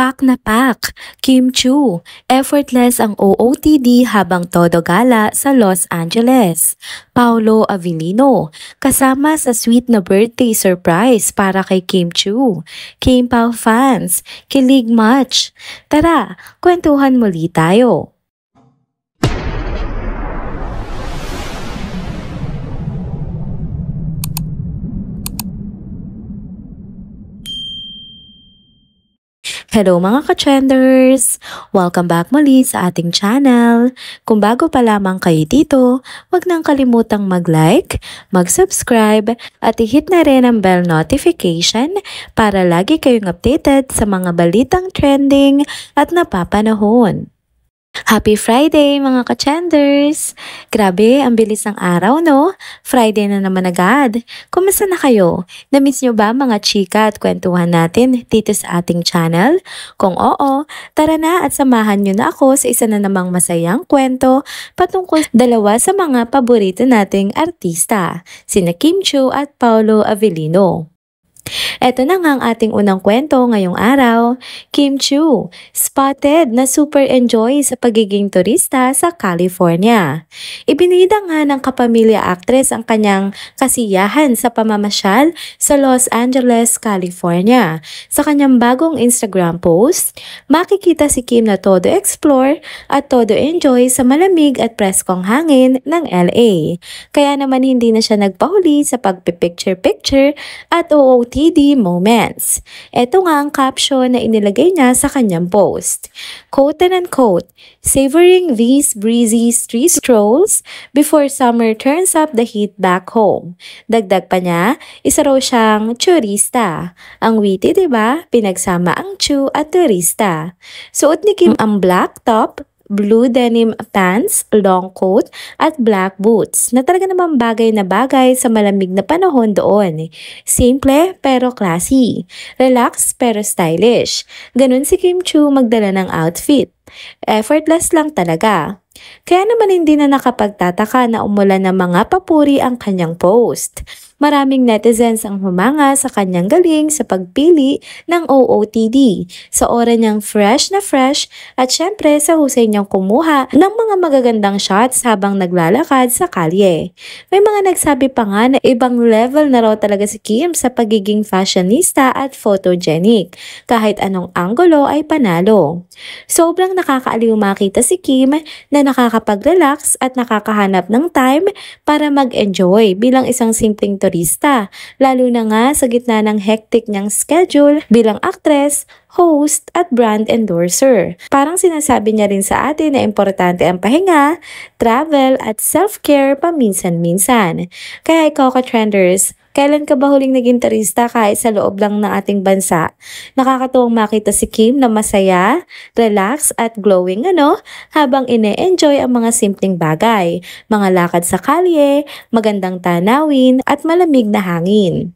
Pak na pak, Kim Chiu, effortless ang OOTD habang todo gala sa Los Angeles. Paolo Avellino, kasama sa sweet na birthday surprise para kay Kim Chiu. Kim Pao fans, kilig much. Tara, kwentuhan muli tayo. Hello mga ka-trenders! Welcome back muli sa ating channel. Kung bago pa lamang kayo dito, huwag nang kalimutang mag-like, mag-subscribe at i-hit na rin ang bell notification para lagi kayong updated sa mga balitang trending at napapanahon. Happy Friday mga ka-trenders! Grabe, ang bilis ng araw no? Friday na naman agad. Kumusta na kayo? Na-miss nyo ba mga chika at kwentuhan natin dito sa ating channel? Kung oo, tara na at samahan nyo na ako sa isa na namang masayang kwento patungkol dalawa sa mga paborito nating artista, sina Kim Chiu at Paolo Avellino. Eto na nga ang ating unang kwento ngayong araw. Kim Chiu, spotted na super enjoy sa pagiging turista sa California. Ibinida nga ng kapamilya actress ang kanyang kasiyahan sa pamamasyal sa Los Angeles, California. Sa kanyang bagong Instagram post, makikita si Kim na todo explore at todo enjoy sa malamig at preskong hangin ng LA. Kaya naman hindi na siya nagpahuli sa pagpipicture-picture at OOTD moments. Ito nga ang caption na inilagay niya sa kanyang post. Quote and unquote, savoring these breezy street strolls before summer turns up the heat back home. Dagdag pa niya, isa raw siyang turista. Ang witty, diba? Pinagsama ang Chiu at turista. Suot ni Kim ang black top, blue denim pants, long coat, at black boots na talaga namang bagay na bagay sa malamig na panahon doon. Simple pero classy. Relax pero stylish. Ganun si Kim Chiu magdala ng outfit. Effortless lang talaga. Kaya naman hindi na nakapagtataka na umulan ng mga papuri ang kanyang post. Maraming netizens ang humanga sa kanyang galing sa pagpili ng OOTD, sa oras niyang fresh na fresh at syempre sa husay niyang kumuha ng mga magagandang shots habang naglalakad sa kalye. May mga nagsabi pa nga na ibang level na raw talaga si Kim sa pagiging fashionista at photogenic. Kahit anong anggulo ay panalo. Sobrang nakakaaliw makita si Kim na nakakapag-relax at nakakahanap ng time para mag-enjoy bilang isang simpleng turista, lalo na nga sa gitna ng hectic niyang schedule bilang actress, host at brand endorser. Parang sinasabi niya rin sa atin na importante ang pahinga, travel at self-care paminsan-minsan. Kaya ikaw ka-trenders, kailan ka ba huling naging turista kahit sa loob lang ng ating bansa? Nakakatuwang makita si Kim na masaya, relax at glowing habang ine-enjoy ang mga simpleng bagay, mga lakad sa kalye, magandang tanawin at malamig na hangin.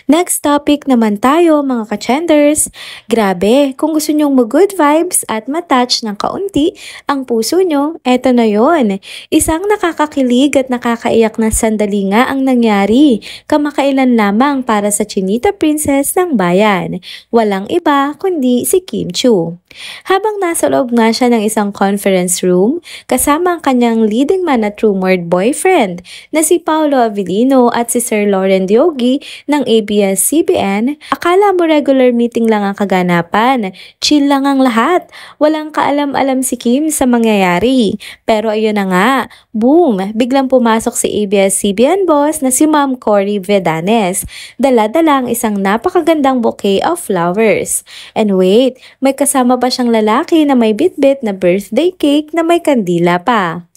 Next topic naman tayo mga ka-trenders. Grabe, kung gusto nyong mag-good vibes at matouch ng kaunti ang puso nyo, eto na yon. Isang nakakakilig at nakakaiyak na sandali nga ang nangyari kamakailan lamang para sa Chinita Princess ng bayan. Walang iba kundi si Kim Chiu. Habang nasa loob nga siya ng isang conference room, kasama ang kanyang leading man at rumored boyfriend na si Paolo Avellino at si Sir Lauren Diogi ng ABS-CBN, akala mo regular meeting lang ang kaganapan. Chill lang ang lahat. Walang kaalam-alam si Kim sa mangyayari. Pero ayun na nga, boom! Biglang pumasok si ABS-CBN boss na si Ma'am Cory Vedanes. Dala-dala ang isang napakagandang bouquet of flowers. And wait, may kasama pa siyang lalaki na may bitbit na birthday cake na may kandila pa.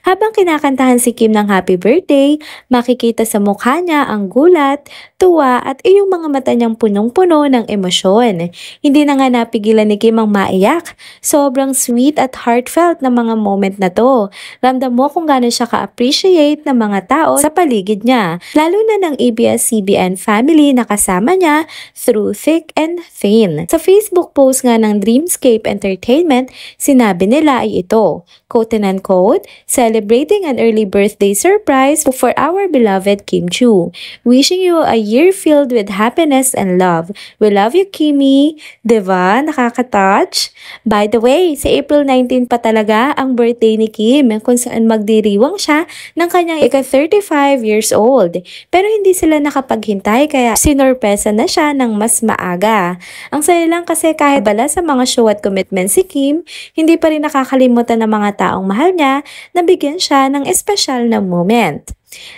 Habang kinakantahan si Kim ng happy birthday, makikita sa mukha niya ang gulat, tuwa at iyong mga mata niyang punong-puno ng emosyon. Hindi na nga napigilan ni Kim ang maiyak. Sobrang sweet at heartfelt na mga moment na to. Ramdam mo kung gaano siya ka-appreciate ng mga tao sa paligid niya, lalo na ng ABS-CBN family na kasama niya through thick and thin. Sa Facebook post nga ng Dreamscape Entertainment, sinabi nila ay ito, quote and unquote, celebrating an early birthday surprise for our beloved Kim Chiu. Wishing you a year filled with happiness and love. We love you, Kimi. Diba? Nakaka-touch? By the way, sa April 19 pa talaga ang birthday ni Kim kung saan magdiriwang siya ng kanyang ika-35 years old. Pero hindi sila nakapaghintay kaya sinurpresa na siya ng mas maaga. Ang saya lang kasi kahit bala sa mga show at commitment si Kim, hindi pa rin nakakalimutan ng mga taong mahal niya na bigyan siya ng espesyal na moment.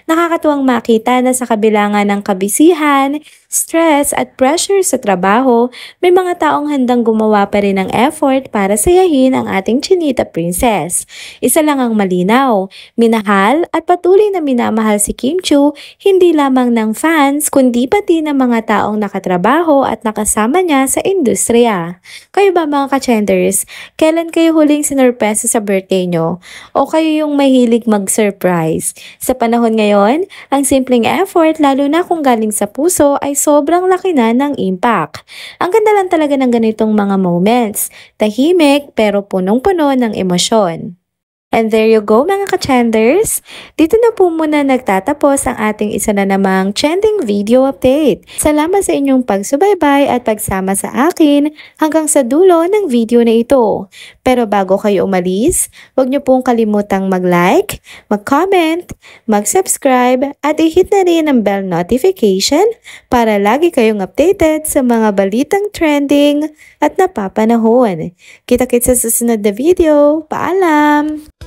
Nakakatuwang makita na sa kabila nga ng kabisihan, stress at pressure sa trabaho, may mga taong handang gumawa pa rin ng effort para sayahin ang ating Chinita Princess. Isa lang ang malinaw, minahal at patuloy na minamahal si Kim Chiu hindi lamang ng fans kundi pati ng mga taong nakatrabaho at nakasama niya sa industriya. Kayo ba mga ka-chenders, kailan kayo huling sinurpresa sa birthday nyo? O kayo yung mahilig mag-surprise? Sa panahon ngayon, ang simpleng effort lalo na kung galing sa puso ay sobrang laki na ng impact. Ang ganda lang talaga ng ganitong mga moments, tahimik pero punong-puno ng emosyon. And there you go mga ka-chenders. Dito na po muna nagtatapos ang ating isa na namang trending video update. Salamat sa inyong pagsubaybay at pagsama sa akin hanggang sa dulo ng video na ito. Pero bago kayo umalis, huwag niyo pong kalimutang mag-like, mag-comment, mag-subscribe at i-hit na rin ang bell notification para lagi kayong updated sa mga balitang trending at napapanahon. Kita-kits sa susunod na video. Paalam!